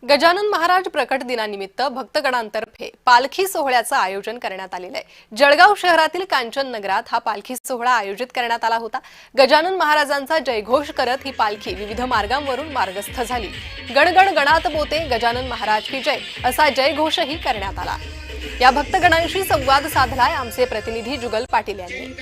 गजानन महाराज प्रकट दिनानिमित्त भक्तगणांतर्फे पालखी सोहळ्याचं आयोजन करण्यात आलेलं आहे। जळगाव शहरातील कांचन नगरात हा पालखी सोहळा आयोजित करण्यात आला होता। गजानन महाराजांचा जयघोष करत ही पालखी विविध मार्गांवरून मार्गस्थ झाली। गणगण गणात बोते गजानन महाराज की जय असा जयघोषही करण्यात आला। या भक्तगणांशी संवाद साधलाय आमचे प्रतिनिधी जुगल पाटील यांनी।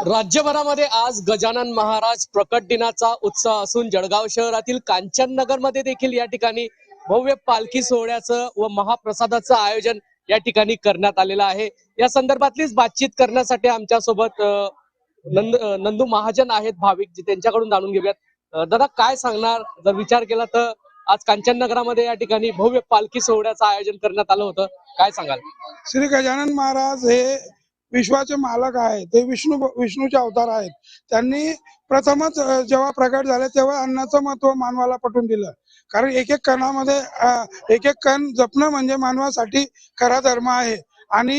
राज्यभरामध्ये आज गजानन महाराज प्रकट दिनाचा उत्सव असून जळगाव शहरातील कांचन नगर मध्ये देखील या ठिकाणी भव्य पालखी सोहळ्याचं व महाप्रसादाचं आयोजन या ठिकाणी करण्यात आलेलं आहे। या संदर्भातलीच बातचीत करण्यासाठी आमच्या सोबत नंदू महाजन आहेत भाविक, त्यांच्याकडून जाणून घेऊयात। दादा, काय सांगणार? जर विचार केला तर आज कांचन नगरामध्ये या ठिकाणी भव्य पालखी सोहळ्याचं आयोजन करण्यात आलं होतं, काय सांगाल? श्री गजानन महाराज हे विश्वाचे मालक आहे, ते विष्णूचे अवतार आहेत। त्यांनी प्रथमच जेव्हा प्रकट झाले तेव्हा अन्नाचं महत्व मानवाला पटवून दिलं, कारण एक एक कणामध्ये एक एक कण जपणं म्हणजे मानवासाठी खरा धर्म आहे। आणि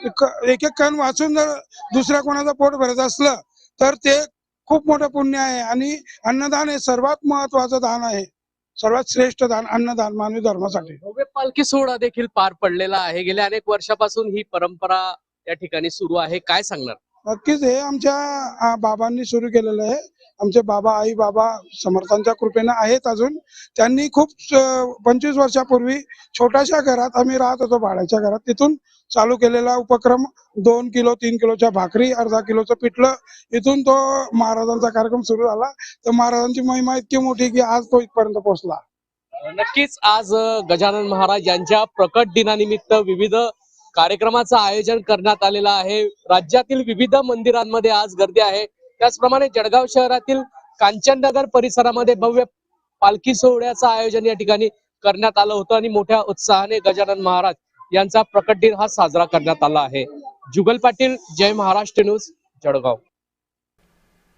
एक एक कण वाचून जर दुसऱ्या कोणाचं पोट भरत असलं तर ते खूप मोठं पुण्य आहे। आणि अन्नदान हे सर्वात महत्वाचं दान आहे, सर्वात श्रेष्ठ दान अन्नदान मानवी धर्मासाठी। भव्य पालखी सोहळा देखील पार पडलेला आहे। गेल्या अनेक वर्षापासून ही परंपरा या ठिकाणी सुरू आहे, काय सांगणार? नक्कीच हे आमच्या बाबांनी सुरू केलेलं आहे। आमचे बाबा आई बाबा समर्थांच्या कृपेने आहेत अजून। त्यांनी खूप 25 वर्षापूर्वी छोट्याशा घरात आम्ही राहत होतो, भाड्याच्या घरात, तिथून चालू केलेला उपक्रम 2 किलो 3 किलोच्या भाकरी, अर्धा किलोचं पिठलं, इथून तो महाराजांचा कार्यक्रम सुरू झाला। तर महाराजांची महिमा इतकी मोठी की आज तो इथपर्यंत पोहोचला। नक्कीच आज गजानन महाराज यांच्या प्रकट दिनानिमित्त विविध कार्यक्रमाचं आयोजन करण्यात आलेलं आहे। राज्यातील विविध मंदिरांमध्ये आज गर्दी आहे। त्याचप्रमाणे जळगाव शहरातील कांचन नगर परिसरामध्ये भव्य पालखी सोहळ्याचं आयोजन या ठिकाणी करण्यात आलं होतं आणि मोठ्या उत्साहाने गजानन महाराज यांचा प्रकट दिन हा साजरा करण्यात आला आहे। जुगल पाटील, जय महाराष्ट्र न्यूज, जळगाव।